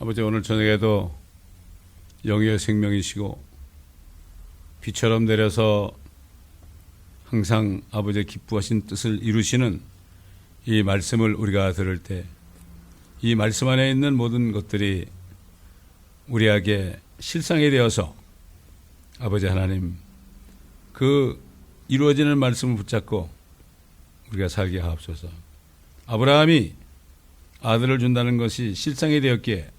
아버지, 오늘 저녁에도 영의 생명이시고 비처럼 내려서 항상 아버지의 기뻐하신 뜻을 이루시는 이 말씀을 우리가 들을 때 이 말씀 안에 있는 모든 것들이 우리에게 실상이 되어서 아버지 하나님, 그 이루어지는 말씀을 붙잡고 우리가 살게 하옵소서. 아브라함이 아들을 준다는 것이 실상이 되었기에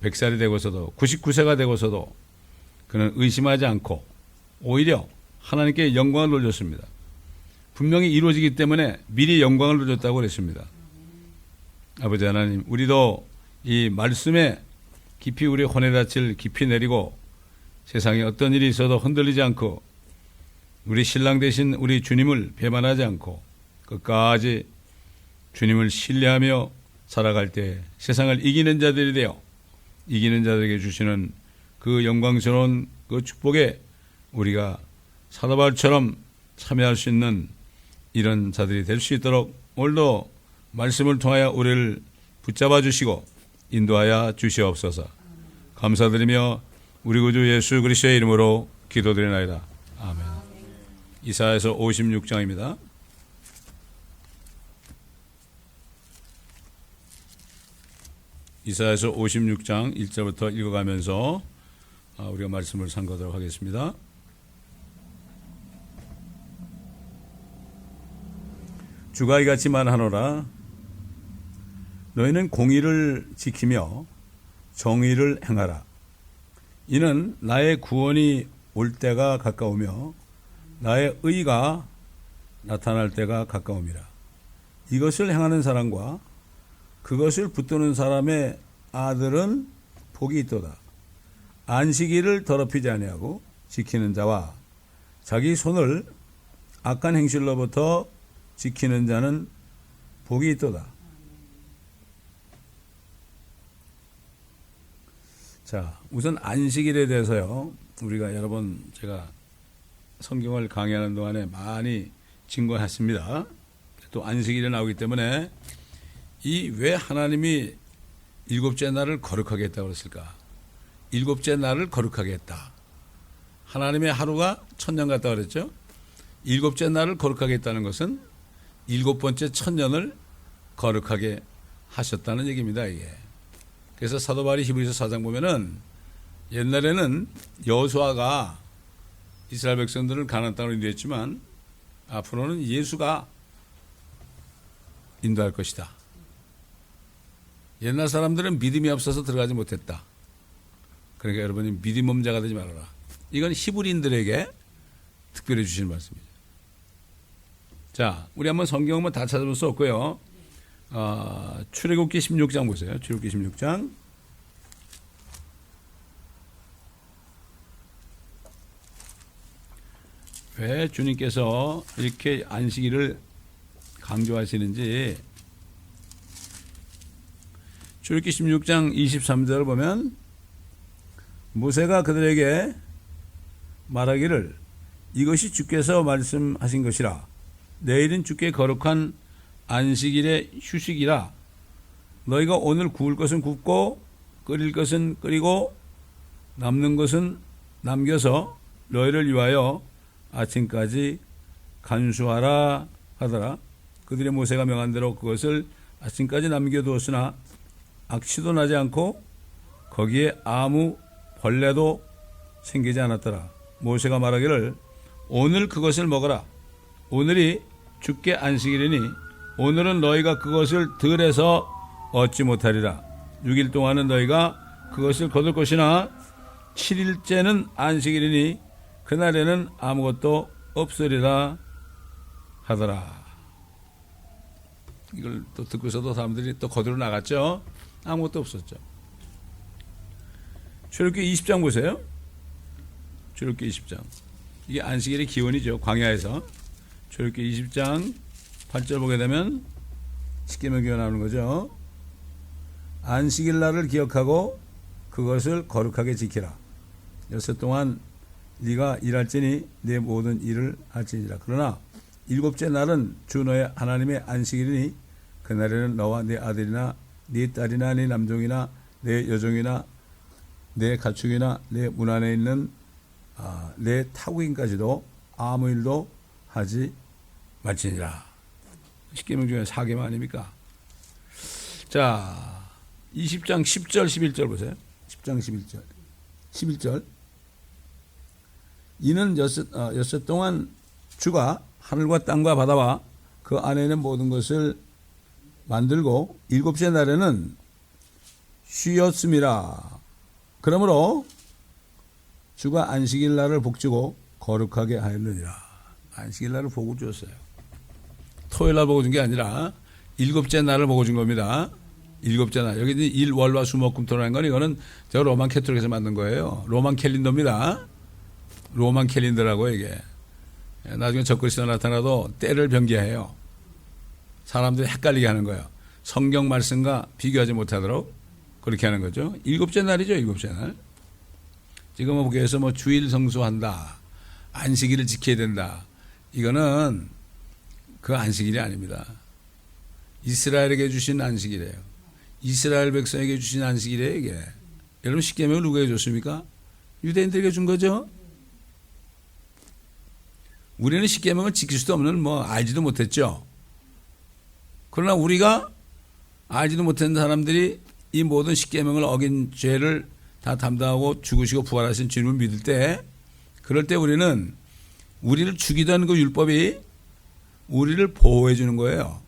100살이 되고서도 99세가 되고서도 그는 의심하지 않고 오히려 하나님께 영광을 돌렸습니다. 분명히 이루어지기 때문에 미리 영광을 돌렸다고 그랬습니다. 아버지 하나님, 우리도 이 말씀에 깊이 우리 혼에다칠 깊이 내리고 세상에 어떤 일이 있어도 흔들리지 않고 우리 신랑 되신 우리 주님을 배반하지 않고 끝까지 주님을 신뢰하며 살아갈 때 세상을 이기는 자들이 되어 이기는 자들에게 주시는 그 영광스러운 그 축복에 우리가 사도 바울처럼 참여할 수 있는 이런 자들이 될 수 있도록 오늘도 말씀을 통하여 우리를 붙잡아 주시고 인도하여 주시옵소서. 감사드리며 우리 구주 예수 그리스도의 이름으로 기도드리나이다. 아멘. 이사야서 56장입니다. 이사야서 56장 1절부터 읽어가면서 우리가 말씀을 상고하도록 하겠습니다. 주가 이같이 말하노라. 너희는 공의를 지키며 정의를 행하라. 이는 나의 구원이 올 때가 가까우며 나의 의가 나타날 때가 가까움이라. 이것을 행하는 사람과 그것을 붙드는 사람의 아들은 복이 있도다. 안식일을 더럽히지 아니하고 지키는 자와 자기 손을 악한 행실로부터 지키는 자는 복이 있도다. 자, 우선 안식일에 대해서요, 우리가 여러 번 제가 성경을 강의하는 동안에 많이 증거했습니다. 또 안식일에 나오기 때문에 이 왜 하나님이 일곱째 날을 거룩하게 했다고 그랬을까? 일곱째 날을 거룩하게 했다. 하나님의 하루가 천년 같다고 그랬죠? 일곱째 날을 거룩하게 했다는 것은 일곱 번째 천년을 거룩하게 하셨다는 얘기입니다, 이게. 그래서 사도 바울이 히브리서 4장 보면은 옛날에는 여호수아가 이스라엘 백성들을 가나안 땅으로 인도했지만 앞으로는 예수가 인도할 것이다. 옛날 사람들은 믿음이 없어서 들어가지 못했다. 그러니까 여러분이 믿음 없는 자가 되지 말아라. 이건 히브리인들에게 특별히 주시는 말씀이죠. 자, 우리 한번 성경 한번 다 찾아볼 수 없고요. 출애굽기 16장 보세요. 출애굽기 16장. 왜 주님께서 이렇게 안식일을 강조하시는지 출애굽기 16장 23절을 보면 모세가 그들에게 말하기를 이것이 주께서 말씀하신 것이라. 내일은 주께 거룩한 안식일의 휴식이라. 너희가 오늘 구울 것은 굽고 끓일 것은 끓이고 남는 것은 남겨서 너희를 위하여 아침까지 간수하라 하더라. 그들의 모세가 명한 대로 그것을 아침까지 남겨두었으나 악취도 나지 않고 거기에 아무 벌레도 생기지 않았더라. 모세가 말하기를 오늘 그것을 먹어라. 오늘이 주께 안식일이니 오늘은 너희가 그것을 들에서 얻지 못하리라. 6일 동안은 너희가 그것을 거둘 것이나 7일째는 안식일이니 그날에는 아무것도 없으리라 하더라. 이걸 또 듣고서도 사람들이 또 거두러 나갔죠. 아무것도 없었죠. 출애굽기 20장 보세요. 출애굽기 20장. 이게 안식일의 기원이죠. 광야에서. 출애굽기 20장 8절 보게 되면 십계명기가 나오는 거죠. 안식일 날을 기억하고 그것을 거룩하게 지키라. 여섯 동안 네가 일할지니 내 모든 일을 할지니라. 그러나 일곱째 날은 주 너의 하나님의 안식일이니 그날에는 너와 네 아들이나 네 딸이나 네 남종이나 내 여종이나 내 가축이나 내 문 안에 있는 내 타국인까지도 아무 일도 하지 말지니라. 10계명 중에 4계명 아닙니까? 자, 20장 10절 11절 보세요. 10장 11절. 이는 엿새 동안 주가 하늘과 땅과 바다와 그 안에 있는 모든 것을 만들고 일곱째 날에는 쉬었음이라. 그러므로 주가 안식일 날을 복주고 거룩하게 하였느니라. 안식일 날을 복을 주었어요. 토요일 날 복을 준 게 아니라 일곱째 날을 복을 준 겁니다. 일곱째 날. 여기 일, 월, 화, 수, 목, 금, 토라는 건 이거는 저 로만 캐톨릭에서 만든 거예요. 로만 캘린더입니다. 로만 캘린더라고 이게. 나중에 적그리스도 나타나도 때를 변개해요. 사람들이 헷갈리게 하는 거예요. 성경 말씀과 비교하지 못하도록 그렇게 하는 거죠. 일곱째 날이죠, 일곱째 날. 지금 교회에서 뭐 주일 성수한다, 안식일을 지켜야 된다. 이거는 그 안식일이 아닙니다. 이스라엘에게 주신 안식일이에요. 이스라엘 백성에게 주신 안식일이에요, 이게. 여러분, 십계명을 누구에게 줬습니까? 유대인들에게 준 거죠. 우리는 십계명을 지킬 수도 없는 알지도 못했죠. 그러나 우리가 알지도 못한 사람들이 이 모든 십계명을 어긴 죄를 다 담당하고 죽으시고 부활하신 주님을 믿을 때, 그럴 때 우리는 우리를 죽이던 그 율법이 우리를 보호해 주는 거예요.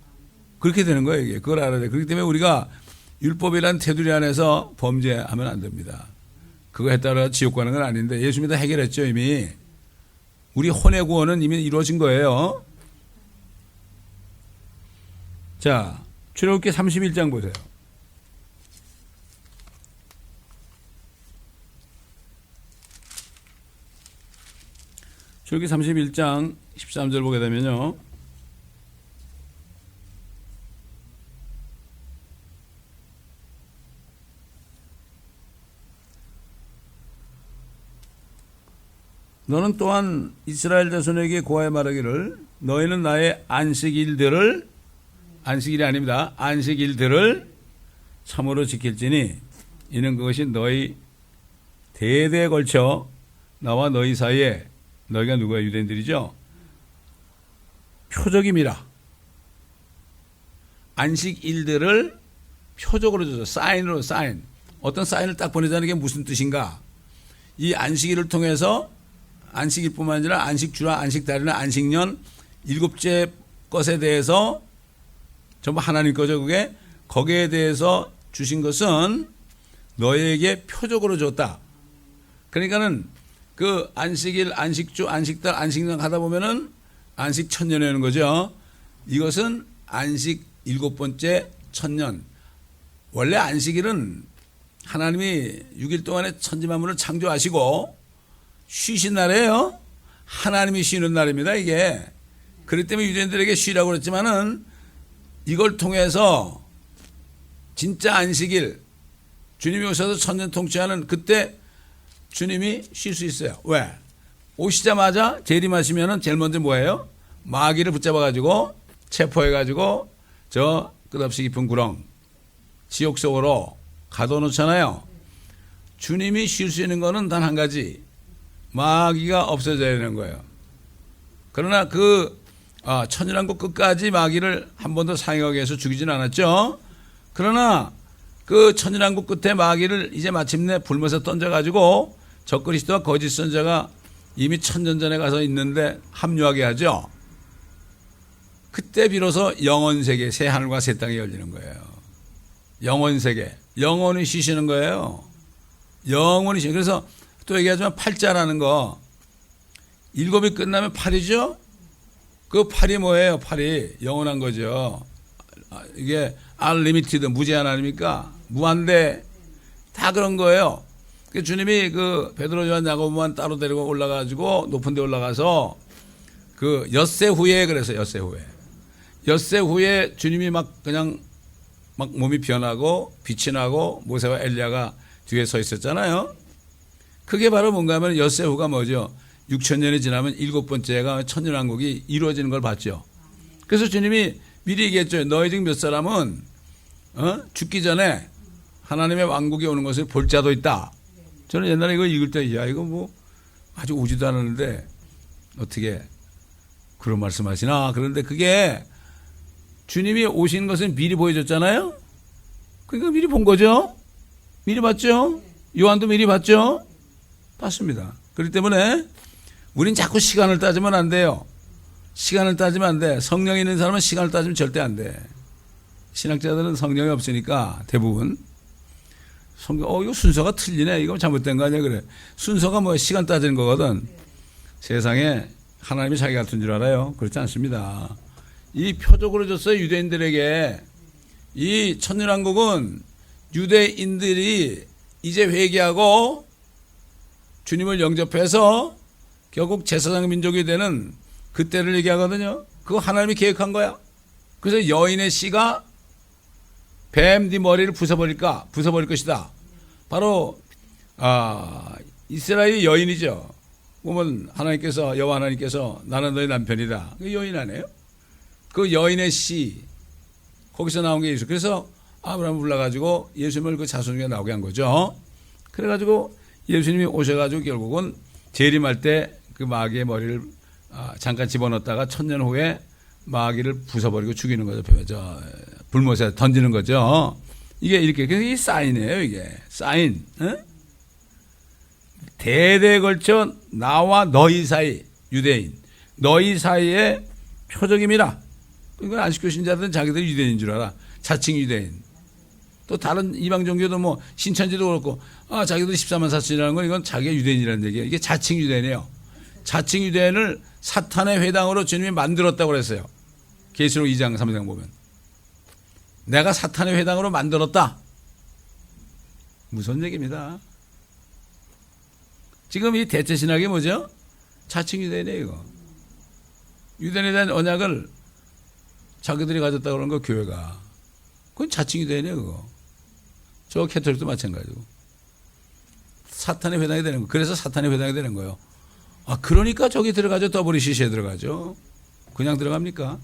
그렇게 되는 거예요, 이게. 그걸 알아야 돼. 그렇기 때문에 우리가 율법이란 테두리 안에서 범죄하면 안 됩니다. 그거 했다가 지옥 가는 건 아닌데, 예수님이 다 해결했죠, 이미. 우리 혼의 구원은 이미 이루어진 거예요. 자, 출애굽기 31장 보세요. 출애굽기 31장 13절 보게 되면요. 너는 또한 이스라엘 자손에게 고하여 말하기를 너희는 나의 안식일들을, 안식일이 아닙니다, 안식일들을 참으로 지킬지니 이는 그것이 너희 대대에 걸쳐 나와 너희 사이에, 너희가 누구야? 유대인들이죠. 표적임이라. 안식일들을 표적으로 줘서 사인으로, 사인. 어떤 사인을 딱 보내자는 게 무슨 뜻인가? 이 안식일을 통해서 안식일뿐만 아니라 안식주나 안식달이나 안식년 일곱째 것에 대해서 전부 하나님 거죠, 그게. 거기에 대해서 주신 것은 너희에게 표적으로 줬다. 그러니까는 그 안식일, 안식주, 안식달, 안식년 하다 보면은 안식 천년이 오는 거죠. 이것은 안식 일곱 번째 천년. 원래 안식일은 하나님이 6일 동안에 천지만물을 창조하시고 쉬신 날이에요. 하나님이 쉬는 날입니다, 이게. 그렇기 때문에 유대인들에게 쉬라고 그랬지만은 이걸 통해서 진짜 안식일, 주님이 오셔서 천년 통치하는 그때 주님이 쉴 수 있어요. 왜? 오시자마자 재림하시면은 제일 먼저 뭐예요? 마귀를 붙잡아가지고 체포해가지고 저 끝없이 깊은 구렁, 지옥 속으로 가둬놓잖아요. 주님이 쉴 수 있는 거는 단 한 가지. 마귀가 없어져야 되는 거예요. 그러나 그 천일왕국 끝까지 마귀를 한 번도 사용하기 위해서 죽이진 않았죠. 그러나 그 천일왕국 끝에 마귀를 이제 마침내 불못에 던져가지고 적그리스도와 거짓 선자가 이미 천년 전에 가서 있는데 합류하게 하죠. 그때 비로소 영원세계, 새 하늘과 새 땅이 열리는 거예요. 영원세계, 영원히 쉬시는 거예요. 영원히 쉬는. 그래서 또 얘기하지만 팔자라는 거, 일곱이 끝나면 팔이죠. 그 팔이 뭐예요? 팔이 영원한 거죠. 이게 unlimited, 무제한 아닙니까? 무한대, 다 그런 거예요. 주님이 그 베드로, 요한, 야고보만 따로 데리고 올라가지고 높은 데 올라가서 그 엿새 후에, 그래서 엿새 후에, 엿새 후에 주님이 막 그냥 막 몸이 변하고 빛이 나고 모세와 엘리야가 뒤에 서 있었잖아요. 그게 바로 뭔가 하면 엿새 후가 뭐죠? 6,000년이 지나면 일곱 번째가 천년왕국이 이루어지는 걸 봤죠. 그래서 주님이 미리 얘기했죠. 너희 중 몇 사람은 죽기 전에 하나님의 왕국이 오는 것을 볼 자도 있다. 저는 옛날에 이거 읽을 때, 야, 이거 뭐 아주 오지도 않았는데 어떻게 그런 말씀하시나. 그런데 그게 주님이 오신 것은 미리 보여줬잖아요. 그러니까 미리 본 거죠. 미리 봤죠. 요한도 미리 봤죠. 봤습니다. 그렇기 때문에 우린 자꾸 시간을 따지면 안 돼요. 시간을 따지면 안 돼. 성령이 있는 사람은 시간을 따지면 절대 안 돼. 신학자들은 성령이 없으니까 대부분 성경, 이거 순서가 틀리네. 이거 잘못된 거 아니야. 그래. 순서가 뭐 시간 따지는 거거든. 세상에 하나님이 자기 같은 줄 알아요. 그렇지 않습니다. 이 표적으로 줬어요. 유대인들에게. 이 천년왕국은 유대인들이 이제 회개하고 주님을 영접해서 결국 제사장 민족이 되는 그때를 얘기하거든요. 그거 하나님이 계획한 거야. 그래서 여인의 씨가 뱀 네 머리를 부숴버릴 것이다. 바로 이스라엘의 여인이죠. 보면 하나님께서, 여호와 하나님께서 나는 너의 남편이다. 그 여인 아니에요? 그 여인의 씨, 거기서 나온 게 예수. 그래서 아브라함을 불러가지고 예수님을 그 자손 중에 나오게 한 거죠. 그래가지고 예수님이 오셔가지고 결국은 재림할 때 그 마귀의 머리를 잠깐 집어넣었다가 1000년 후에 마귀를 부숴버리고 죽이는 거죠. 불못에 던지는 거죠. 이게 이렇게. 그래서 이 사인이에요. 이게 사인. 어? 대대에 걸쳐 나와 너희 사이, 유대인 너희 사이의 표적임이라. 이건 안식교 신자들은 자기들이 유대인인 줄 알아. 자칭 유대인. 또 다른 이방 종교도 뭐 신천지도 그렇고 자기들이 14만 4천이라는 건 이건 자기가 유대인이라는 얘기예요. 이게 자칭 유대인이에요. 자칭 유대인을 사탄의 회당으로 주님이 만들었다고 그랬어요. 계시록 2장 3장 보면 내가 사탄의 회당으로 만들었다. 무서운 얘기입니다. 지금 이 대체 신학이 뭐죠? 자칭 유대인이에요. 이거. 유대인에 대한 언약을 자기들이 가졌다고 그러는 거 교회가. 그건 자칭 유대인이에요. 그거. 저 캐톨릭도 마찬가지고. 사탄의 회당이 되는 거. 그래서 사탄의 회당이 되는 거예요. 그러니까 저기 들어가죠. WCC에 들어가죠. 그냥 들어갑니까?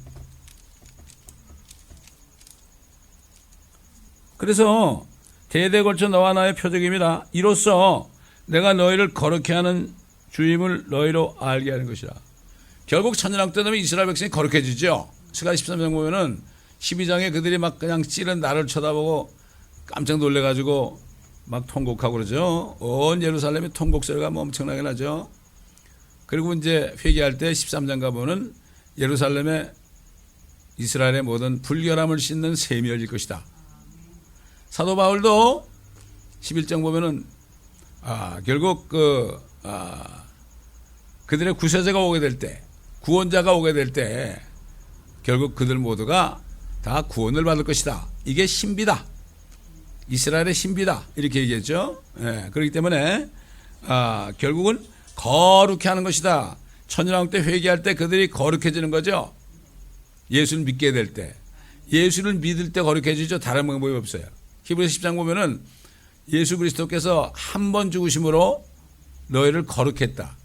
그래서 대대에 걸쳐 너와 나의 표적임이라. 이로써 내가 너희를 거룩해 하는 주임을 너희로 알게 하는 것이라. 결국 천년왕국 때 되면 이스라엘 백성이 거룩해지죠. 스가 13장 보면은 12장에 그들이 막 그냥 찌른 나를 쳐다보고 깜짝 놀래가지고 막 통곡하고 그러죠. 온 예루살렘이 통곡 소리가 뭐 엄청나게 나죠. 그리고 이제 회개할 때 13장 가보면 예루살렘에 이스라엘의 모든 불결함을 씻는 셈이 열릴 것이다. 사도 바울도 11장 보면은 결국 그들의 구세자가 오게 될 때, 구원자가 오게 될 때 결국 그들 모두가 다 구원을 받을 것이다. 이게 신비다. 이스라엘의 신비다. 이렇게 얘기했죠. 예, 그렇기 때문에 결국은 거룩해 하는 것이다. 천년왕국 때 회개할 때 그들이 거룩해지는 거죠. 예수를 믿게 될 때. 예수를 믿을 때 거룩해지죠. 다른 방법이 없어요. 히브리서 10장 보면은 예수 그리스도께서 한 번 죽으심으로 너희를 거룩했다.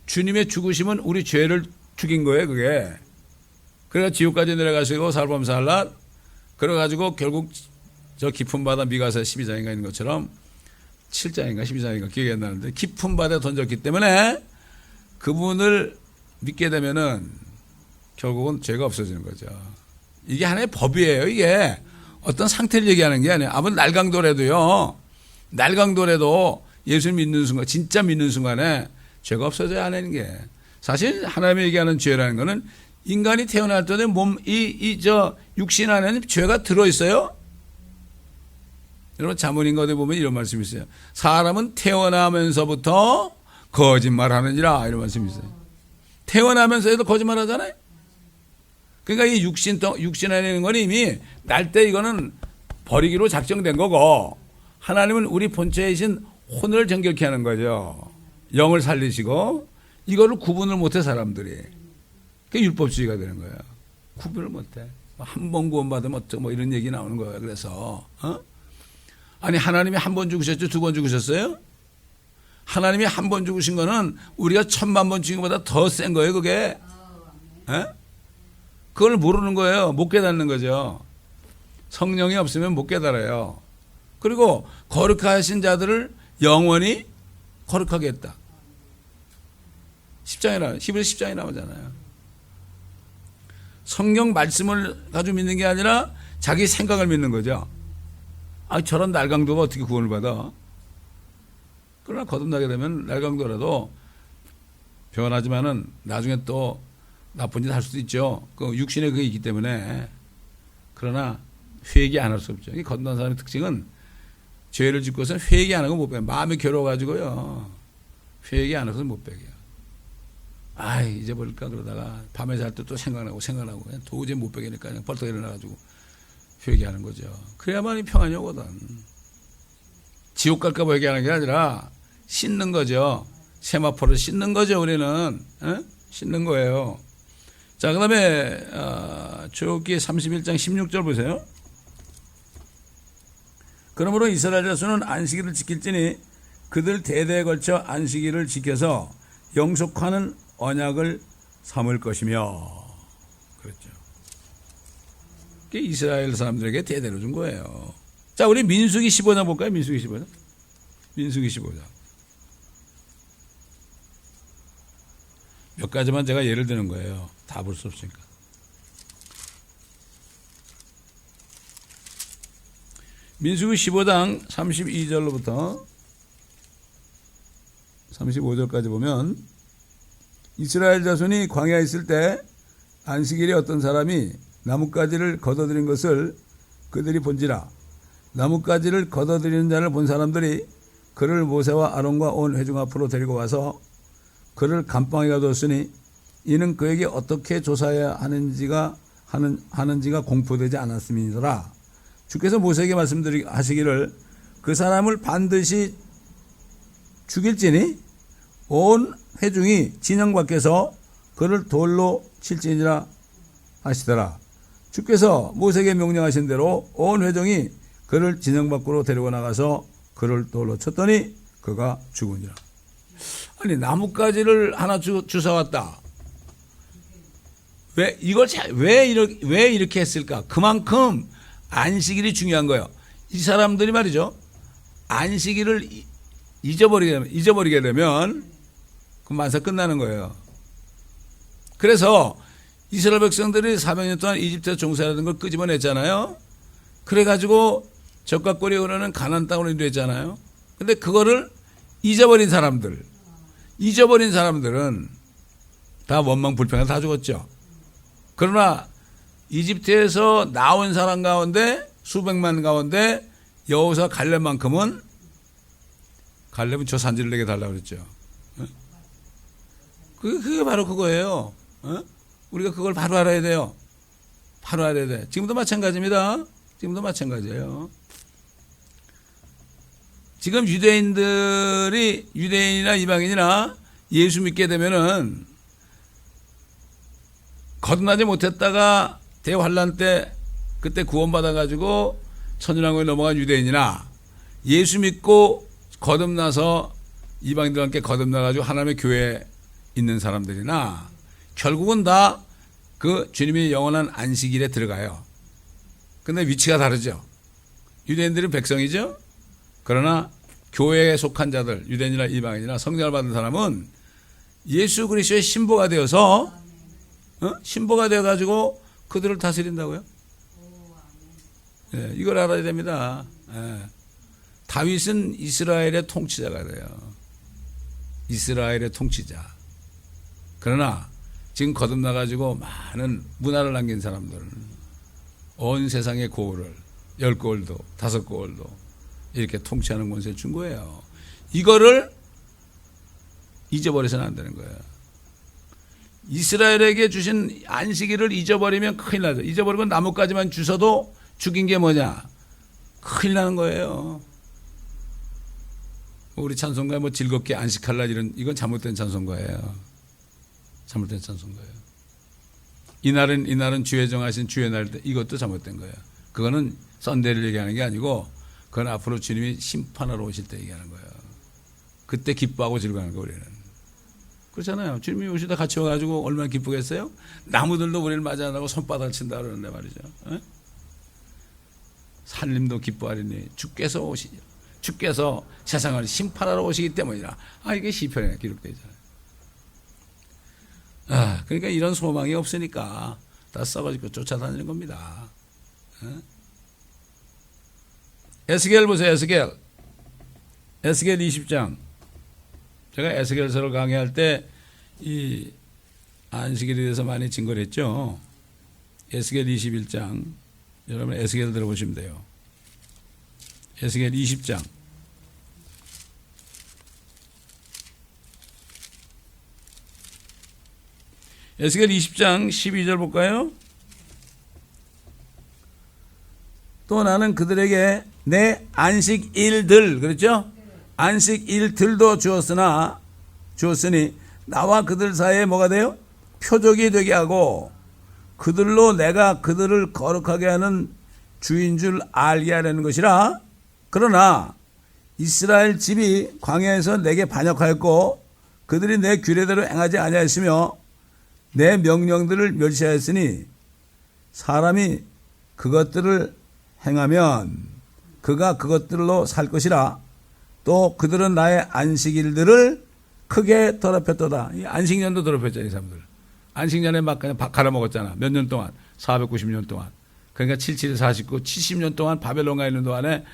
주님의 죽으심은 우리 죄를 죽인 거예요. 그게. 그래서 지옥까지 내려가시고 살범살라 그래가지고 결국 저 깊은 바다 미가서 12장인가 있는 것처럼 7장인가 12장인가 기억이 안 나는데 깊은 바다에 던졌기 때문에 그분을 믿게 되면은 결국은 죄가 없어지는 거죠. 이게 하나의 법이에요. 이게 어떤 상태를 얘기하는 게 아니에요. 아무튼 날강도래도요. 날강도래도 예수 믿는 순간, 진짜 믿는 순간에 죄가 없어져야 하는 게 사실 하나님이 얘기하는 죄라는 거는 인간이 태어날 때 육신 안에는 죄가 들어있어요. 여러분 자문인가 어디 보면 이런 말씀이 있어요. 사람은 태어나면서부터 거짓말하느니라 이런 말씀이 있어요. 태어나면서도 거짓말하잖아요. 그러니까 이 육신 안에 있는 건 이미 날 때 이거는 버리기로 작정된 거고 하나님은 우리 본체이신 혼을 정결케 하는 거죠. 영을 살리시고 이거를 구분을 못해 사람들이. 그게 율법주의가 되는 거예요. 구분을 못해. 한 번 구원받으면 어쩌고 뭐 이런 얘기 나오는 거예요. 그래서 아니 하나님이 한 번 죽으셨죠? 두 번 죽으셨어요? 하나님이 한 번 죽으신 거는 우리가 1000만 번 죽인 것보다 더 센 거예요. 그게. 그걸 모르는 거예요. 못 깨닫는 거죠. 성령이 없으면 못 깨달아요. 그리고 거룩하신 자들을 영원히 거룩하게 했다. 10장에 히브리서 10장에 나오잖아요. 성경 말씀을 가지고 믿는 게 아니라 자기 생각을 믿는 거죠. 아, 저런 날강도가 어떻게 구원을 받아? 그러나 거듭나게 되면 날강도라도 변하지만은 나중에 또 나쁜 짓 할 수도 있죠. 그 육신에 그게 있기 때문에. 그러나 회개 안 할 수 없죠. 이 거듭난 사람의 특징은 죄를 짓고서는 회개 안 하고 못 빼요. 마음이 괴로워가지고요. 회개 안 해서 못 빼요. 아, 잊어버릴까 그러다가 밤에 잘 때 또 생각나고 그냥 도저히 못 빼니까 그냥 벌떡 일어나가지고 회개하는 거죠. 그래야만이 평안이 오거든. 지옥 갈까 봐 회개하는 게 아니라 씻는 거죠. 세마포를 씻는 거죠. 우리는 씻는 거예요. 자, 그 다음에 출애굽기 31장 16절 보세요. 그러므로 이스라엘 자손은 안식일을 지킬지니 그들 대대에 걸쳐 안식일을 지켜서 영속하는 언약을 삼을 것이며. 그렇죠. 그게 이스라엘 사람들에게 대대로 준 거예요. 자, 우리 민수기 15장 볼까요? 민수기 15장. 민수기 15장. 몇 가지만 제가 예를 드는 거예요. 다 볼 수 없으니까. 민수기 15장 32절로부터 35절까지 보면 이스라엘 자손이 광야에 있을 때 안식일에 어떤 사람이 나뭇가지를 걷어들인 것을 그들이 본지라. 나뭇가지를 걷어들이는 자를 본 사람들이 그를 모세와 아론과 온 회중 앞으로 데리고 와서 그를 감방에 가두었으니 이는 그에게 어떻게 조사해야 하는지가 공포되지 않았음이니라. 주께서 모세에게 말씀하시기를 그 사람을 반드시 죽일지니 온 회중이 진영 밖에서 그를 돌로 칠지니라 하시더라. 주께서 모세에게 명령하신 대로 온 회중이 그를 진영 밖으로 데리고 나가서 그를 돌로 쳤더니 그가 죽으니라. 아니, 나뭇가지를 하나 주워왔다. 왜 이렇게 했을까? 그만큼 안식일이 중요한 거예요. 이 사람들이 말이죠. 안식일을 잊어버리게 되면 그 만사 끝나는 거예요. 그래서 이스라엘 백성들이 400년 동안 이집트에서 종살이하던 걸 끄집어냈잖아요. 그래가지고 적과 꼴이 흐르는 가나안 땅으로 인도했잖아요. 근데 그거를 잊어버린 사람들은 다 원망 불평해서 다 죽었죠. 그러나 이집트에서 나온 사람 가운데 수백만 가운데 여호수아 갈렙만큼은 갈렙은 저 산지를 내게 달라고 그랬죠. 그게 바로 그거예요. 우리가 그걸 바로 알아야 돼요. 바로 알아야 돼. 지금도 마찬가지입니다. 지금도 마찬가지예요. 지금 유대인이나 이방인이나 예수 믿게 되면은 거듭나지 못했다가 대환란 때 그때 구원받아가지고 천연왕국에 넘어간 유대인이나 예수 믿고 거듭나서 이방인들과 함께 거듭나가지고 하나님의 교회에 있는 사람들이나 결국은 다 그 주님의 영원한 안식일에 들어가요. 근데 위치가 다르죠. 유대인들은 백성이죠. 그러나 교회에 속한 자들, 유대인이나 이방인이나 성령을 받은 사람은 예수 그리스도의 신부가 되어서 신부가 되어가지고 그들을 다스린다고요. 예, 이걸 알아야 됩니다. 예. 다윗은 이스라엘의 통치자가 돼요. 이스라엘의 통치자. 그러나 지금 거듭나가지고 많은 문화를 남긴 사람들은 온 세상의 고을을 10고을도 5고을도 이렇게 통치하는 권세를 준 거예요. 이거를 잊어버려서는 안 되는 거예요. 이스라엘에게 주신 안식일을 잊어버리면 큰일 나죠. 잊어버리고 나뭇가지만 주셔도 죽인 게 뭐냐? 큰일 나는 거예요. 우리 찬송가에 즐겁게 안식할 날 이건 잘못된 찬송가예요. 잘못된 찬송가예요. 이날은 주의 정하신 주의 날 때 이것도 잘못된 거예요. 그거는 썬데이를 얘기하는 게 아니고 그건 앞으로 주님이 심판하러 오실 때 얘기하는 거예요. 그때 기뻐하고 즐거워하는 거예요. 우리는. 그렇잖아요. 주님이 오시다 같이 와가지고 얼마나 기쁘겠어요? 나무들도 우리를 맞이하라고 손바닥을 친다 그러는데 말이죠. 살림도 기뻐하리니 주께서 오시죠. 주께서 세상을 심판하러 오시기 때문이라. 이게 시편에 기록되어 있잖아요. 그러니까 이런 소망이 없으니까 다 썩어지고 쫓아다니는 겁니다. 에스겔 보세요. 에스겔 20장. 제가 에스겔서를 강의할 때 이 안식일에 대해서 많이 증거를 했죠. 에스겔 21장. 여러분 에스겔 들어보시면 돼요. 에스겔 20장. 에스겔 20장 12절 볼까요? 또 나는 그들에게 내 안식일들, 그렇죠? 안식일들도 주었으니 나와 그들 사이에 뭐가 돼요? 표적이 되게 하고 그들로 내가 그들을 거룩하게 하는 주인 줄 알게 하려는 것이라. 그러나 이스라엘 집이 광야에서 내게 반역하였고 그들이 내 규례대로 행하지 아니하였으며 내 명령들을 멸시하였으니 사람이 그것들을 행하면 그가 그것들로 살 것이라. 또 그들은 나의 안식일들을 크게 더럽혔도다. 이 안식년도 더럽혔잖아, 이 사람들. 안식년에 막 그냥 갈아먹었잖아. 몇 년 동안? 490년 동안. 그러니까 77, 49, 70년 동안 바벨론 가 있는 동안에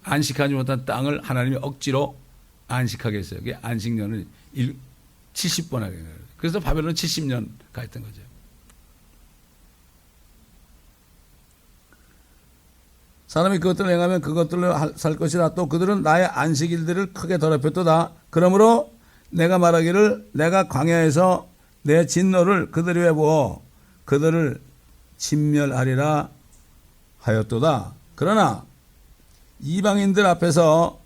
안식하지 못한 땅을 하나님이 억지로 안식하게 했어요. 그게 안식년을 70번 하게 해요. 그래서 바벨론 70년 가 있던 거죠. 사람이 그것들을 행하면 그것들로 살 것이라. 또 그들은 나의 안식일들을 크게 더럽혔도다. 그러므로 내가 말하기를 내가 광야에서 내 진노를 그들 위에 부어 그들을 진멸하리라 하였도다. 그러나 이방인들 앞에서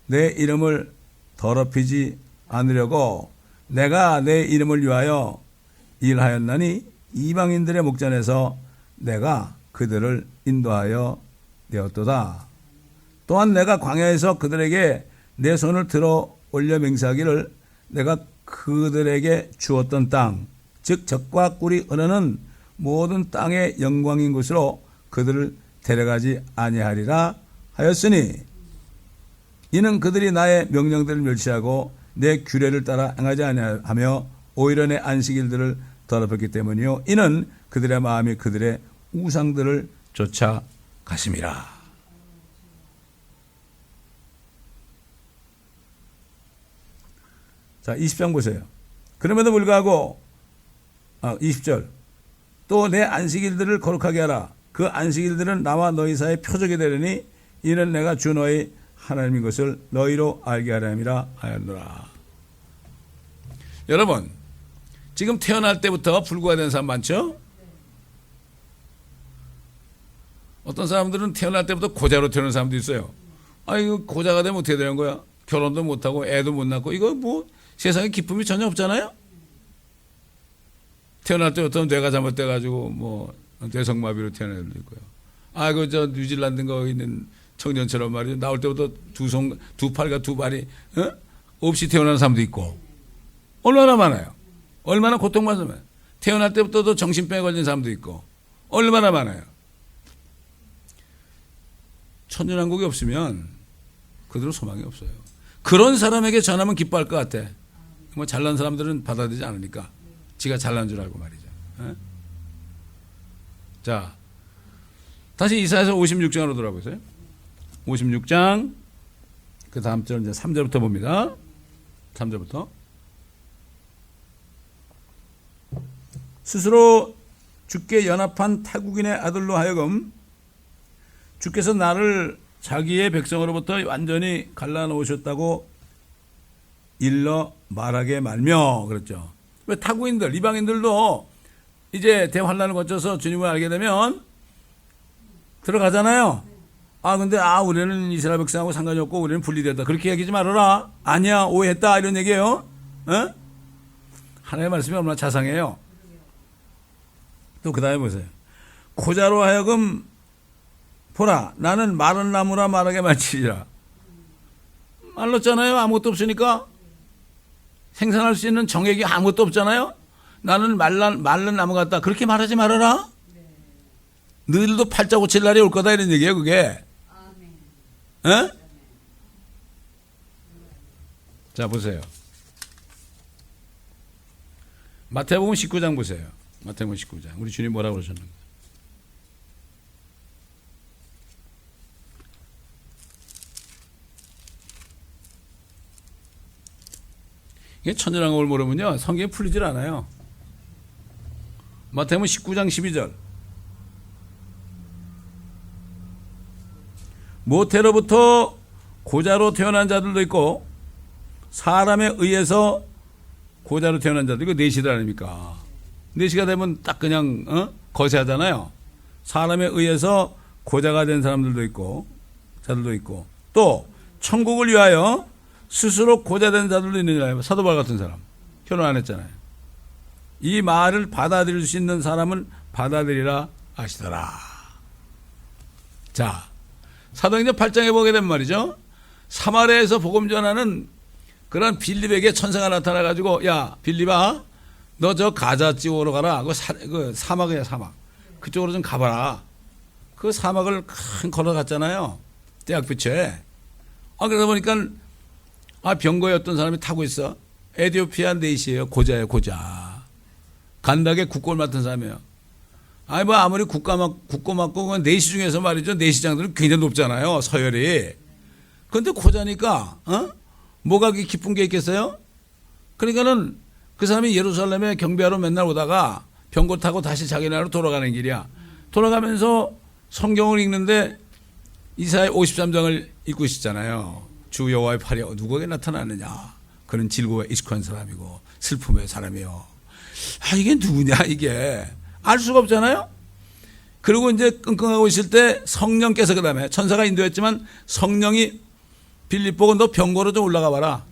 내 이름을 더럽히지 않으려고 내가 내 이름을 위하여 일하였나니 이방인들의 목전에서 내가 그들을 인도하여 되었도다. 또한 내가 광야에서 그들에게 내 손을 들어 올려 맹세하기를 내가 그들에게 주었던 땅, 즉 젖과 꿀이 흐르는 모든 땅의 영광인 곳으로 그들을 데려가지 아니하리라 하였으니 이는 그들이 나의 명령들을 멸시하고 내 규례를 따라 행하지 아니하며 오히려 내 안식일들을 더럽혔기 때문이요. 이는 그들의 마음이 그들의 우상들을 쫓아가심이라. 자, 20장 보세요. 그럼에도 불구하고 20절 또 내 안식일들을 거룩하게 하라. 그 안식일들은 나와 너희 사이에 표적이 되려니 이는 내가 주 너희 하나님인 것을 너희로 알게 하려 함이라 하였노라. 여러분, 지금 태어날 때부터 불구가 된 사람 많죠? 어떤 사람들은 태어날 때부터 고자로 태어난 사람도 있어요. 이거 고자가 되면 어떻게 되는 거야? 결혼도 못하고 애도 못 낳고 이거 뭐 세상에 기쁨이 전혀 없잖아요? 태어날 때부터 뇌가 잘못돼가지고 뭐 뇌성마비로 태어난 애들도 있고요. 그 저 뉴질랜드가 있는 청년처럼 말이죠. 나올 때부터 두 팔과 두 발이 없이 태어난 사람도 있고. 얼마나 많아요. 얼마나 고통받으면. 태어날 때부터도 정신병에 걸린 사람도 있고. 얼마나 많아요. 천년왕국이 없으면 그들은 소망이 없어요. 그런 사람에게 전하면 기뻐할 것 같아. 뭐 잘난 사람들은 받아들이지 않으니까. 지가 잘난 줄 알고 말이죠. 자, 다시 이사야서 56장으로 돌아보세요. 56장 그 다음 절 이제 3절부터 봅니다. 3절부터 스스로 주께 연합한 타국인의 아들로 하여금 주께서 나를 자기의 백성으로부터 완전히 갈라놓으셨다고 일러 말하게 말며 그랬죠. 왜 타국인들, 이방인들도 이제 대환란을 거쳐서 주님을 알게 되면 들어가잖아요. 근데 우리는 이스라엘 백성하고 상관이 없고 우리는 분리됐다. 그렇게 얘기하지 말아라. 아니야, 오해했다. 이런 얘기예요. 하나님의 말씀이 얼마나 자상해요. 또 그 다음에 보세요. 고자로 하여금 보라, 나는 마른 나무라 말하게 말치리라. 말랐잖아요. 아무것도 없으니까. 생산할 수 있는 정액이 아무것도 없잖아요. 나는 마른 나무 같다. 그렇게 말하지 말아라. 너희들도 팔자 고칠 날이 올 거다 이런 얘기예요 그게. 어? 자 보세요. 마태복음 19장 보세요. 마태복음 19장. 우리 주님 뭐라고 그러셨는가? 이게 천연왕국을 모르면요 성경이 풀리질 않아요. 마태복음 19장 12절. 모태로부터 고자로 태어난 자들도 있고 사람에 의해서 고자로 태어난 자들, 이거 내시들 아닙니까? 내시가 되면 딱 그냥 거세하잖아요. 사람에 의해서 고자가 된 사람들도 있고 자들도 있고 또 천국을 위하여 스스로 고자된 자들도 있느니라. 사도 바울 같은 사람 결혼 안 했잖아요. 이 말을 받아들일 수 있는 사람은 받아들이라 하시더라. 자, 사도행전 8장에 보게 되면 말이죠. 사마리아에서 복음 전하는 그런 빌립에게 천사가 나타나가지고 야 빌립아 너 저 가자 지역으로 가라. 그 사막이야 사막. 그쪽으로 좀 가봐라. 그 사막을 큰 걸어갔잖아요. 대학 근처에. 그러다 보니까 병거에 어떤 사람이 타고 있어. 에티오피아 내시예요. 고자예요 고자. 간닥에 국고를 맡은 사람이에요. 뭐 아무리 국고 맡고 내시 중에서 말이죠. 내시장들은 굉장히 높잖아요. 서열이. 그런데 고자니까 뭐가 그렇게 기쁜 게 있겠어요? 그러니까는 그 사람이 예루살렘에 경배하러 맨날 오다가 병거 타고 다시 자기 나라로 돌아가는 길이야. 돌아가면서 성경을 읽는데 이사야 53장을 읽고 있었잖아요. 주 여호와의 팔이 누구에게 나타나느냐. 그는 질고에 익숙한 사람이고 슬픔의 사람이요. 이게 누구냐 이게. 알 수가 없잖아요. 그리고 이제 끙끙하고 있을 때 성령께서 그 다음에 천사가 인도했지만 성령이 빌립 보고 너 병거로 좀 올라가 봐라.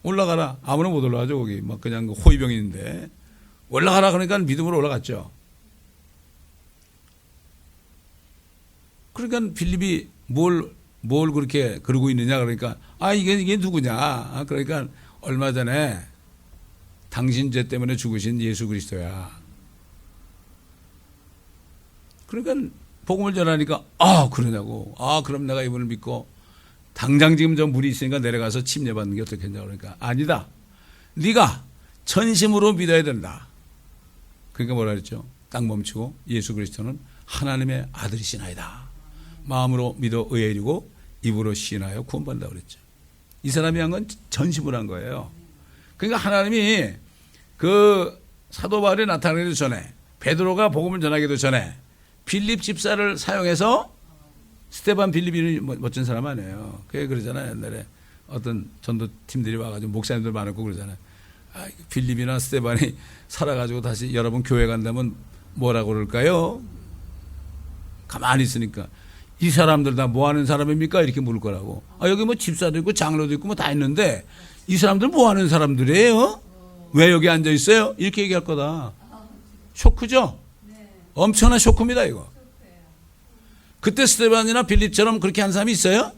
올라가라. 아무나 못 올라가죠 거기. 막 그냥 호위병인데 올라가라 그러니까 믿음으로 올라갔죠. 그러니까 빌립이 뭘 그렇게 그러고 있느냐 그러니까 이게 누구냐. 그러니까 얼마 전에 당신 죄 때문에 죽으신 예수 그리스도야. 그러니까 복음을 전하니까 그러냐고. 그럼 내가 이분을 믿고 당장 지금 저 물이 있으니까 내려가서 침례받는 게 어떻겠냐 그러니까 아니다. 네가 전심으로 믿어야 된다. 그러니까 뭐라 그랬죠? 딱 멈추고 예수 그리스도는 하나님의 아들이시나이다. 마음으로 믿어 의에 이르고 입으로 시인하여 구원받는다 그랬죠. 이 사람이 한 건 전심으로 한 거예요. 그러니까 하나님이 그 사도 바울이 나타나기도 전에 베드로가 복음을 전하기도 전에 빌립 집사를 사용해서 스테반 빌립이 멋진 사람 아니에요. 그게 그러잖아요. 옛날에 어떤 전도팀들이 와가지고 목사님들 많았고 그러잖아요. 빌립이나 스테반이 살아가지고 다시 여러분 교회 간다면 뭐라고 그럴까요? 가만히 있으니까 이 사람들 다 뭐 하는 사람입니까? 이렇게 물을 거라고. 여기 뭐 집사도 있고 장로도 있고 뭐 다 있는데 이 사람들 뭐 하는 사람들이에요? 왜 여기 앉아 있어요? 이렇게 얘기할 거다. 쇼크죠? 엄청난 쇼크입니다 이거. 그때 스테반이나 빌립처럼 그렇게 한 사람이 있어요?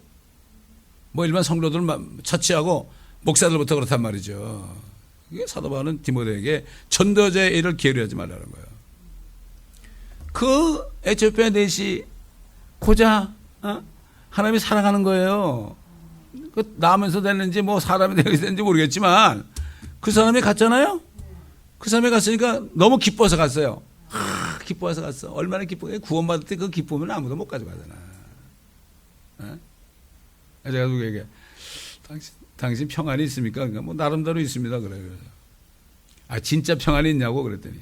뭐 일반 성도들 처치하고 목사들부터 그렇단 말이죠. 이게 사도 바울은 디모데에게 전도자의 일을 게으르하지 말라는 거예요. 그 에티오피아 내시 고자 하나님이 사랑하는 거예요. 그 나면서 됐는지 뭐 사람이 되는지 모르겠지만 그 사람이 갔잖아요. 그 사람이 갔으니까 너무 기뻐서 갔어요. 기뻐서 갔어. 얼마나 기쁘게 구원받을 때 그 기쁨은 아무도 못 가져가잖아. 제가 누구에게 당신 평안이 있습니까? 그러니까 뭐 나름대로 있습니다. 그래요. 진짜 평안이 있냐고 그랬더니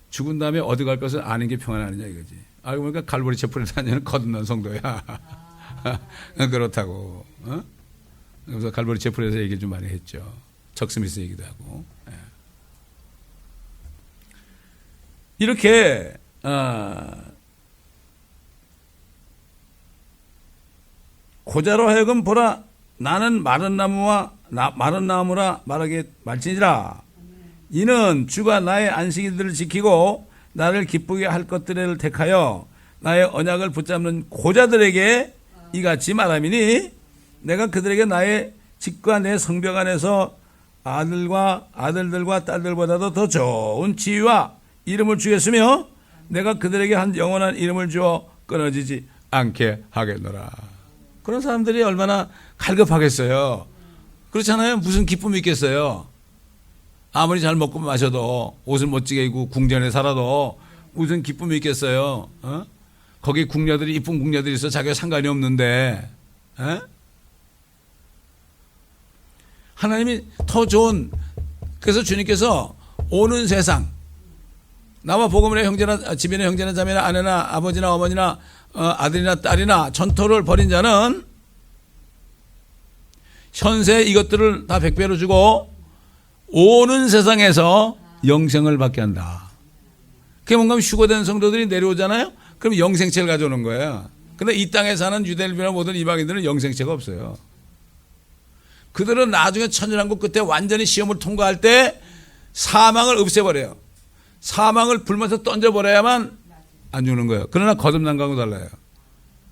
죽은 다음에 어디 갈 것을 아는 게 평안 아니냐 이거지. 알고 보니까 갈보리 채플에 다니는 거듭난 성도야. 그렇다고. 그래서 갈보리 채플에서 얘기 좀 많이 했죠. 척스미스 얘기도 하고. 이렇게 고자로 하여금 보라 나는 마른 나무라 말하게 말지니라. 이는 주가 나의 안식일들을 지키고 나를 기쁘게 할 것들을 택하여 나의 언약을 붙잡는 고자들에게 이같이 말함이니 내가 그들에게 나의 집과 내 성벽 안에서 아들들과 딸들보다도 더 좋은 지위와 이름을 주겠으며 내가 그들에게 한 영원한 이름을 주어 끊어지지 않게 하겠노라. 그런 사람들이 얼마나 갈급하겠어요. 그렇잖아요. 무슨 기쁨이 있겠어요. 아무리 잘 먹고 마셔도 옷을 멋지게 입고 궁전에 살아도 무슨 기쁨이 있겠어요. 거기 궁녀들이 이쁜 궁녀들이 있어 자기가 상관이 없는데 하나님이 더 좋은, 그래서 주님께서 오는 세상 나와 복음을 해 형제나 집이나 형제나 자매나 아내나 아버지나 어머니나 아들이나 딸이나 전토를 벌인 자는 현세 이것들을 다 100배로 주고 오는 세상에서 영생을 받게 한다. 그게 뭔가 하면 휴거된 성도들이 내려오잖아요. 그럼 영생체를 가져오는 거예요. 근데 이 땅에 사는 유대인이나 모든 이방인들은 영생체가 없어요. 그들은 나중에 천연왕국 끝에 완전히 시험을 통과할 때 사망을 없애버려요. 사망을 불면서 던져버려야만 안 죽는 거예요. 그러나 거듭난 거하고 달라요.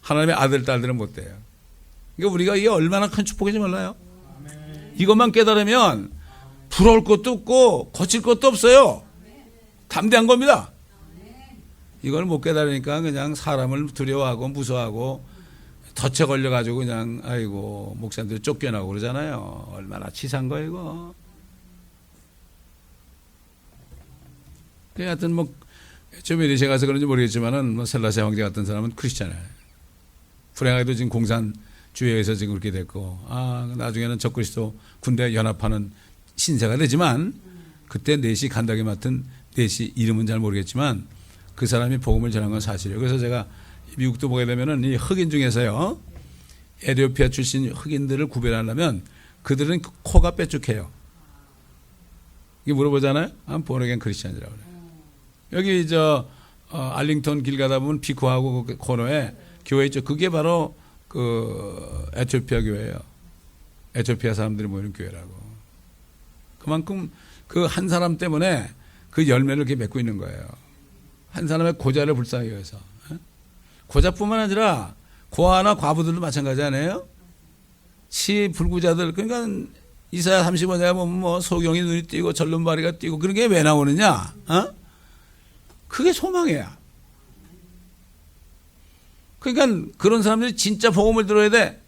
하나님의 아들, 딸들은 못 돼요. 그러니까 우리가 이게 얼마나 큰 축복인지 몰라요. 이것만 깨달으면 부러울 것도 없고 거칠 것도 없어요. 담대한 겁니다. 이걸 못 깨달으니까 그냥 사람을 두려워하고 무서워하고 덫에 걸려가지고 그냥 아이고 목사님들 쫓겨나고 그러잖아요. 얼마나 치사한 거예요 이거. 하여튼 뭐 좀 이리제 가서 그런지 모르겠지만은 뭐 셀라세 황제 같은 사람은 크리스찬이에요. 불행하게도 지금 공산주의에서 지금 그렇게 됐고, 나중에는 적그리스도 군대 연합하는 신세가 되지만 그때 넷이 간다게 맡은 넷이 이름은 잘 모르겠지만 그 사람이 복음을 전한 건 사실이에요. 그래서 제가 미국도 보게 되면은 이 흑인 중에서요, 에티오피아 출신 흑인들을 구별하려면 그들은 코가 뾰족해요. 이게 물어보잖아요. 보너겐 크리스찬이라고 그래요. 여기 알링턴 길 가다 보면 피코하고 그 코너에 교회 있죠. 그게 바로 그 에티오피아 교회예요. 에티오피아 사람들이 모이는 교회라고. 그만큼 그 한 사람 때문에 그 열매를 이렇게 맺고 있는 거예요. 한 사람의 고자를 불쌍히 여겨서. 고자뿐만 아니라 고아나 과부들도 마찬가지 아니에요? 시불구자들, 그러니까 이사야 35장에 보면 뭐 소경이 눈이 띄고 절름발이가 띄고 그런 게 왜 나오느냐? 그게 소망이야. 그러니까 그런 사람들이 진짜 복음을 들어야 돼.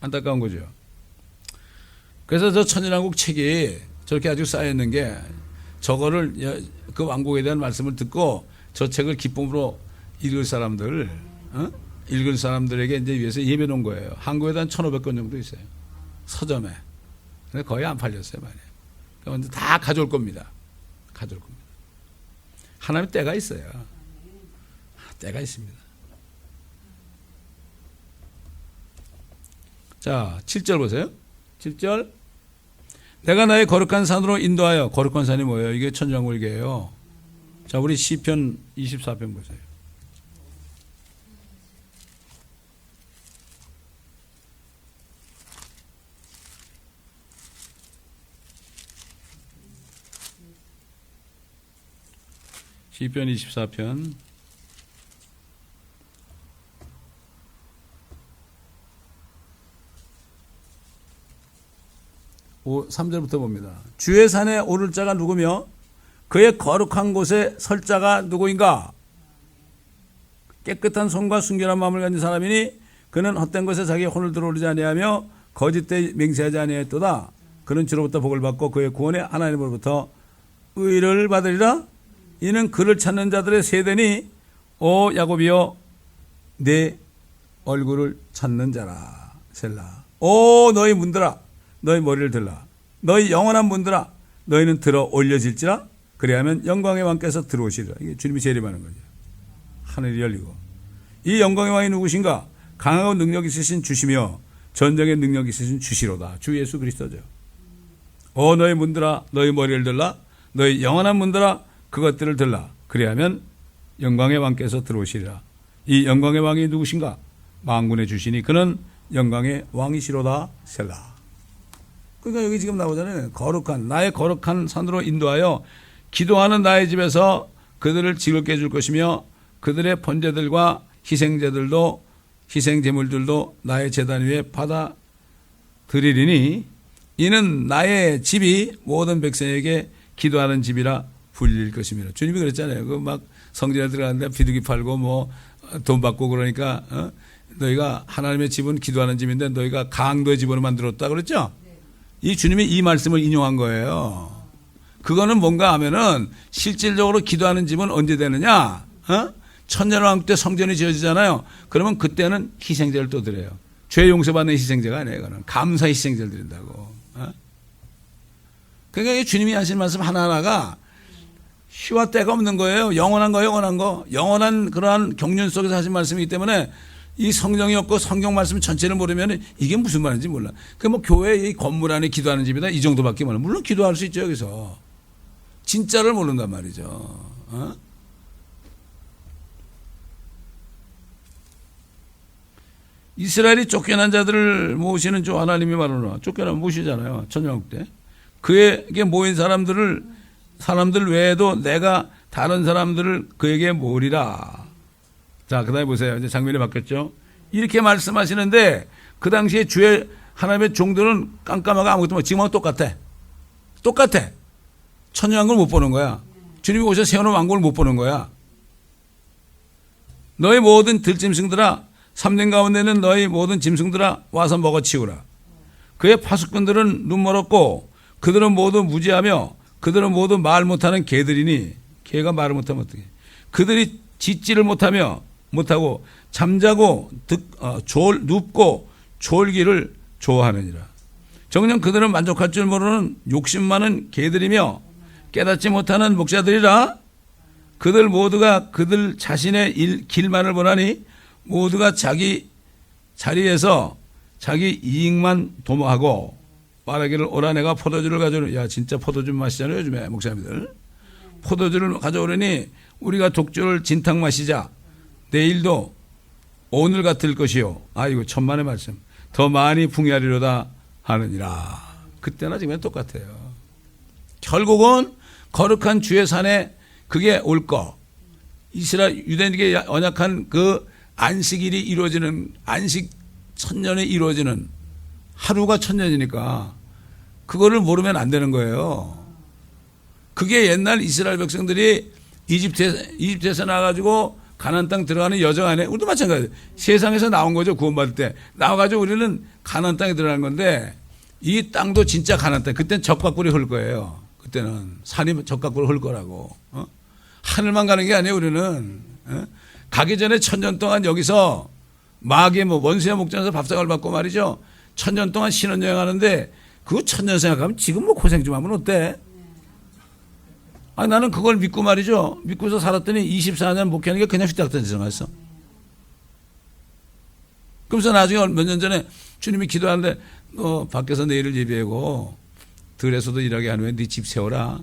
안타까운 거죠. 그래서 저 천연왕국 책이 저렇게 아주 쌓여있는 게 저거를 그 왕국에 대한 말씀을 듣고 저 책을 기쁨으로 읽을 사람들에게 이제 위해서 예배 놓은 거예요. 한국에도 한 1,500권 정도 있어요. 서점에. 근데 거의 안 팔렸어요, 많이. 그런데 다 가져올 겁니다. 가져올 겁니다. 하나님 때가 있어요. 때가 있습니다. 자, 7절 보세요. 7절. 내가 나의 거룩한 산으로 인도하여, 거룩한 산이 뭐예요? 이게 천정골계예요. 자, 우리 시편 24편 보세요. 시편 24편 3절부터 봅니다. 주의 산에 오를 자가 누구며 그의 거룩한 곳에 설 자가 누구인가? 깨끗한 손과 순결한 마음을 가진 사람이니 그는 헛된 것에 자기의 혼을 들어오르지 아니하며 거짓되이 맹세하지 아니하였도다. 그는 주로부터 복을 받고 그의 구원의 하나님으로부터 의를 받으리라. 이는 그를 찾는 자들의 세대니 오 야곱이여 내 얼굴을 찾는 자라. 셀라. 오 너희 문들아 너희 머리를 들라. 너희 영원한 문들아 너희는 들어 올려질지라. 그래야면 영광의 왕께서 들어오시리라. 이게 주님이 재림하는 거죠. 하늘이 열리고. 이 영광의 왕이 누구신가? 강하고 능력 있으신 주시며 전쟁의 능력 있으신 주시로다. 주 예수 그리스도죠. 오 너희 문들아 너희 머리를 들라. 너희 영원한 문들아 그것들을 들라. 그래야면 영광의 왕께서 들어오시리라. 이 영광의 왕이 누구신가? 만군의 주시니 그는 영광의 왕이시로다. 셀라. 그러니까 여기 지금 나오잖아요. 거룩한 나의 거룩한 산으로 인도하여 기도하는 나의 집에서 그들을 즐겁게 해줄 것이며 그들의 번제들과 희생제물들도 나의 제단 위에 받아 드리리니 이는 나의 집이 모든 백성에게 기도하는 집이라 불릴 것입니다. 주님이 그랬잖아요. 그 막 성전에 들어갔는데 비둘기 팔고 뭐 돈 받고 그러니까 너희가 하나님의 집은 기도하는 집인데 너희가 강도의 집으로 만들었다 그랬죠? 이 주님이 이 말씀을 인용한 거예요. 그거는 뭔가 하면은 실질적으로 기도하는 집은 언제 되느냐? 천년왕국 때 성전이 지어지잖아요. 그러면 그때는 희생제를 또 드려요. 죄 용서받는 희생제가 아니에요. 이거는 감사 희생제를 드린다고. 그러니까 주님이 하신 말씀 하나하나가 시와 때가 없는 거예요. 영원한 거, 영원한 거. 영원한 그러한 경륜 속에서 하신 말씀이기 때문에 이 성경이 없고 성경 말씀 전체를 모르면 이게 무슨 말인지 몰라. 그 뭐 교회 이 건물 안에 기도하는 집이다 이 정도밖에 몰라. 물론 기도할 수 있죠 여기서. 진짜를 모른단 말이죠. 이스라엘이 쫓겨난 자들을 모으시는 주 하나님이 말하노라. 쫓겨나면 모시잖아요. 천년왕국 때. 그에게 모인 사람들 외에도 내가 다른 사람들을 그에게 모으리라. 자, 그 다음에 보세요. 이제 장면이 바뀌었죠. 이렇게 말씀하시는데 그 당시에 주의 하나님의 종들은 깜깜하고 아무것도 못, 지금하고 똑같아. 똑같아. 천년왕국을 못 보는 거야. 주님이 오셔서 세워놓은 왕국을 못 보는 거야. 너희 모든 들짐승들아, 3년 가운데는 너희 모든 짐승들아 와서 먹어치우라. 그의 파수꾼들은 눈멀었고 그들은 모두 무지하며 그들은 모두 말 못하는 개들이니 개가 말을 못하면 어떡해. 그들이 짖지를 못하고 잠자고 눕고 졸기를 좋아하느니라. 정녕 그들은 만족할 줄 모르는 욕심 많은 개들이며 깨닫지 못하는 목자들이라. 그들 모두가 그들 자신의 길만을 보나니 모두가 자기 자리에서 자기 이익만 도모하고 말하기를 오라 내가 포도주를 가져오니. 야 진짜 포도주 마시잖아요 요즘에 목사님들. 포도주를 가져오려니 우리가 독주를 진탕 마시자. 내일도 오늘 같을 것이요. 아이고 천만의 말씀. 더 많이 풍요하리로다 하느니라. 그때나 지금은 똑같아요. 결국은 거룩한 주의 산에 그게 올 거. 이스라엘 유대인에게 언약한 그 안식일이 이루어지는 안식 천년에 이루어지는 하루가 천년이니까 그거를 모르면 안 되는 거예요. 그게 옛날 이스라엘 백성들이 이집트에서 나와가지고 가나안 땅 들어가는 여정 안에 우리도 마찬가지예요. 세상에서 나온 거죠. 구원받을 때 나와가지고 우리는 가나안 땅에 들어가는 건데 이 땅도 진짜 가나안 땅. 그때는 적과 꿀이 흘 거예요. 그때는 산이 적과 꿀을 흘 거라고. 하늘만 가는 게 아니에요. 우리는 가기 전에 천년 동안 여기서 마귀의 원수의 목전에서 밥상을 받고 말이죠. 천년 동안 신혼여행하는데 그 천년 생각하면 지금 뭐 고생 좀 하면 어때? 아니 나는 그걸 믿고 말이죠. 믿고서 살았더니 24년 목회하는 게 그냥 휘딱던 세상 갔어. 그러면서 나중에 몇 년 전에 주님이 기도하는데 너 밖에서 내 일을 예비하고 들에서도 일하게 하는 후에 네 집 세워라.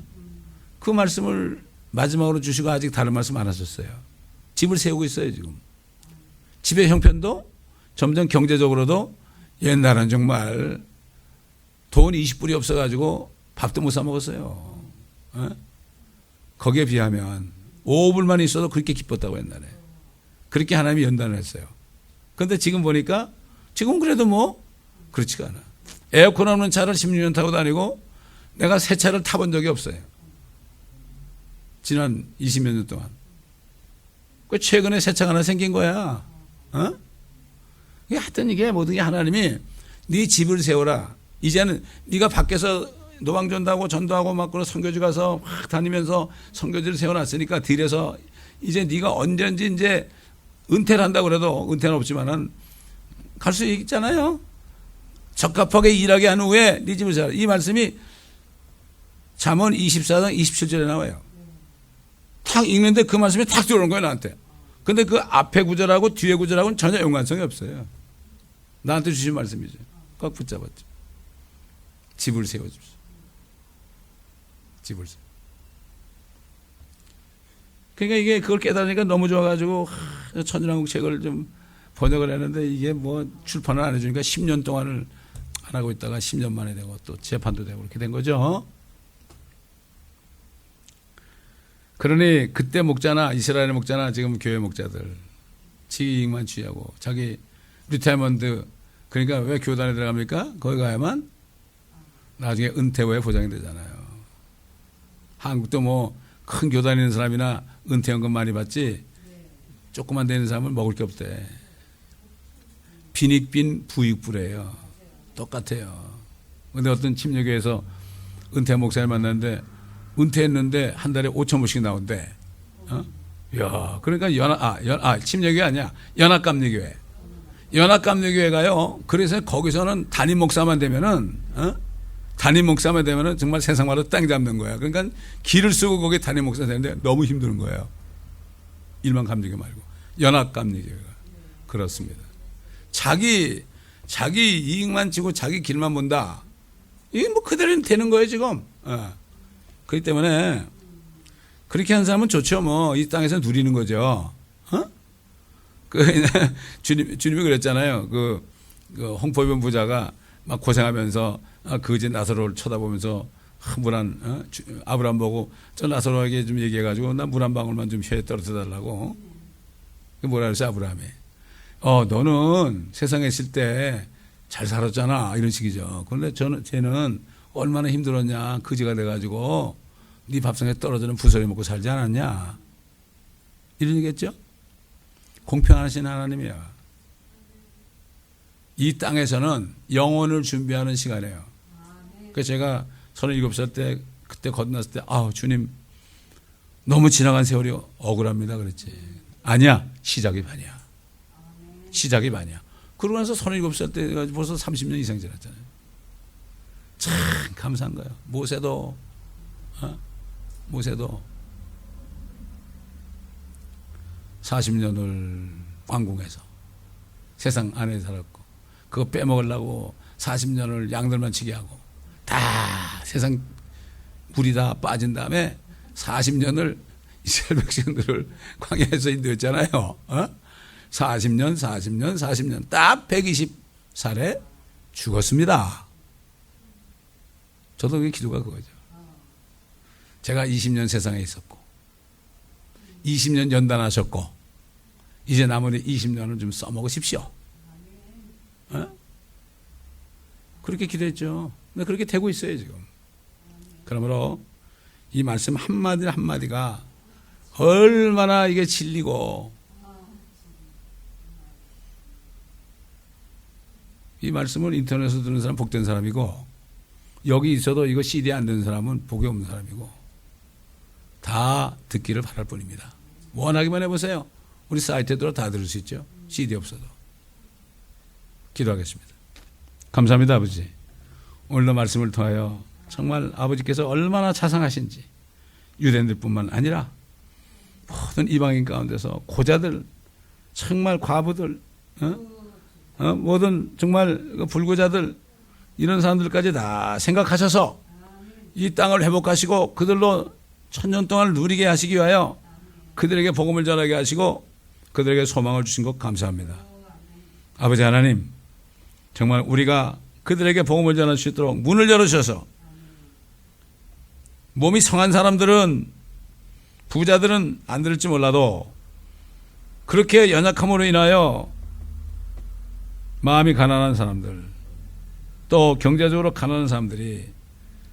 그 말씀을 마지막으로 주시고 아직 다른 말씀 안 하셨어요. 집을 세우고 있어요 지금. 집의 형편도 점점 경제적으로도 옛날은 정말 돈 20불이 없어가지고 밥도 못 사 먹었어요. 거기에 비하면 5불만 있어도 그렇게 기뻤다고 옛날에. 그렇게 하나님이 연단을 했어요. 그런데 지금 보니까 지금 그래도 뭐 그렇지가 않아. 에어컨 없는 차를 16년 타고 다니고 내가 새 차를 타본 적이 없어요. 지난 20몇 년 동안. 그 최근에 새 차가 하나 생긴 거야. 하여튼 이게 모든 게 하나님이 네 집을 세워라. 이제는 네가 밖에서 노방전도하고 전도하고 막 그런 선교지 가서 막 다니면서 선교지를 세워놨으니까 딜에서 이제 네가 언제든지 이제 은퇴를 한다고 그래도 은퇴는 없지만은 갈 수 있잖아요. 적합하게 일하게 한 후에 네 집을 세워라. 이 말씀이 잠언 24장 27절에 나와요. 탁 읽는데 그 말씀이 탁 들어오는 거예요 나한테. 근데 그 앞에 구절하고 뒤에 구절하고는 전혀 연관성이 없어요. 나한테 주신 말씀이죠. 꽉 붙잡았죠. 집을 세워줍시오. 집을 세워. 그러니까 이게 그걸 깨달으니까 너무 좋아가지고 천년왕국 책을 좀 번역을 했는데 이게 뭐 출판을 안 해주니까 10년 동안을 안 하고 있다가 10년 만에 되고 또 재판도 되고 이렇게 된 거죠. 그러니 그때 목자나 이스라엘 목자나 지금 교회 목자들 지익만 취하고 자기 리타이먼트 그러니까 왜 교단에 들어갑니까? 거기 가야만 나중에 은퇴 후에 보장이 되잖아요. 한국도 뭐 큰 교단 있는 사람이나 은퇴연금 많이 받지 조그만 데 있는 사람은 먹을 게 없대. 빈익빈 부익부래요. 똑같아요. 근데 어떤 침례교회에서 은퇴 목사님 만났는데 은퇴했는데 한 달에 5,000불씩 나온대. 야, 그러니까 침례교회 아니야. 연합감리교회. 연합감리교회가요. 그래서 거기서는 담임 목사만 되면은 정말 세상말로 땅 잡는 거야. 그러니까 길을 쓰고 거기 담임 목사 되는데 너무 힘드는 거예요. 일반 감리교 말고 연합감리교회가 그렇습니다. 자기 이익만 지고 자기 길만 본다. 이게 뭐 그대로 되는 거예요 지금. 그렇기 때문에 그렇게 한 사람은 좋죠. 뭐 이 땅에서 누리는 거죠. 주님이 그랬잖아요. 그 홍포병 부자가 막 고생하면서 거지 나사로를 쳐다보면서 아브라함 보고 저 나사로에게 좀 얘기해가지고 나 물 한 방울만 좀 혀에 떨어져 달라고. 뭐라 그랬어 아브라함이. 너는 세상에 있을 때 잘 살았잖아 이런 식이죠. 그런데 쟤는 얼마나 힘들었냐. 거지가 돼가지고 네 밥상에 떨어지는 부서리 먹고 살지 않았냐. 이런 얘기겠죠. 공평하신 하나님이야. 이 땅에서는 영혼을 준비하는 시간이에요. 그래서 제가 37살 때 그때 건넜을 때 주님 너무 지나간 세월이 억울합니다 그랬지. 아니야. 시작이 반이야. 시작이 반이야. 그러고 나서 37살 때 벌써 30년 이상 지났잖아요. 참 감사한 거예요. 모세도 40년을 왕궁에서 세상 안에 살았고 그거 빼먹으려고 40년을 양들만 치게 하고 다 세상 물이 다 빠진 다음에 40년을 이스라엘 백성들을 광야에서 인도했잖아요. 40년 딱 120살에 죽었습니다. 저도 그게 기도가 그거죠. 제가 20년 세상에 있었고 20년 연단하셨고 이제 나머지 20년을 좀 써먹으십시오. 그렇게 기도했죠. 근데 그렇게 되고 있어요 지금. 그러므로 이 말씀 한마디 한마디가 얼마나 이게 진리고 이 말씀을 인터넷에서 듣는 사람 복된 사람이고 여기 있어도 이거 CD 안 듣는 사람은 복이 없는 사람이고 다 듣기를 바랄 뿐입니다. 원하기만 해보세요. 우리 사이트에 들어 다 들을 수 있죠. CD 없어도. 기도하겠습니다. 감사합니다 아버지. 오늘도 말씀을 통하여 정말 아버지께서 얼마나 자상하신지 유대인들뿐만 아니라 모든 이방인 가운데서 고자들 정말 과부들 모든 정말 불구자들 이런 사람들까지 다 생각하셔서 이 땅을 회복하시고 그들로 천년 동안 누리게 하시기 위하여 그들에게 복음을 전하게 하시고 그들에게 소망을 주신 것 감사합니다. 아버지 하나님 정말 우리가 그들에게 복음을 전할 수 있도록 문을 열어주셔서 몸이 성한 사람들은 부자들은 안 들을지 몰라도 그렇게 연약함으로 인하여 마음이 가난한 사람들 또 경제적으로 가난한 사람들이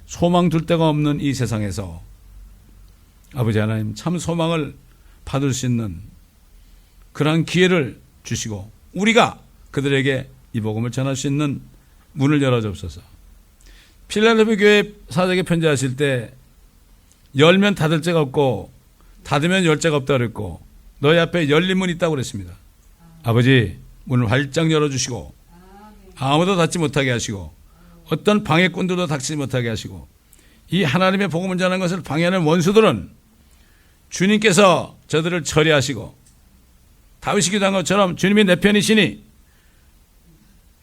소망 둘 데가 없는 이 세상에서 아버지 하나님 참 소망을 받을 수 있는 그러한 기회를 주시고 우리가 그들에게 이 복음을 전할 수 있는 문을 열어주옵소서. 필라델피아 교회 사도에게 편지하실 때 열면 닫을 자가 없고 닫으면 열 자가 없다 그랬고 너희 앞에 열린 문이 있다고 그랬습니다. 아버지 문을 활짝 열어주시고 아무도 닫지 못하게 하시고 어떤 방해꾼들도 닫지 못하게 하시고 이 하나님의 복음을 전하는 것을 방해하는 원수들은 주님께서 저들을 처리하시고 다윗이 기도한 것처럼 주님이 내 편이시니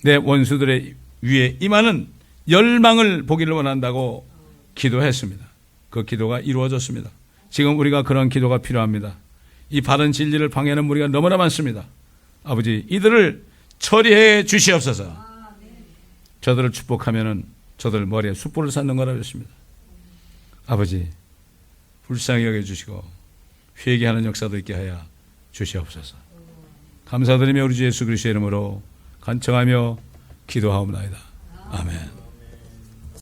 내 원수들의 위에 임하는 열망을 보기를 원한다고 기도했습니다. 그 기도가 이루어졌습니다. 지금 우리가 그런 기도가 필요합니다. 이 바른 진리를 방해하는 무리가 너무나 많습니다. 아버지 이들을 처리해 주시옵소서. 저들을 축복하면은 저들 머리에 숯불을 쌓는 거라고 했습니다. 아버지 불쌍히 여겨주시고 회개하는 역사도 있게 하여 주시옵소서. 감사드리며 우리 주 예수 그리스도의 이름으로 간청하며 기도하옵나이다. 아멘.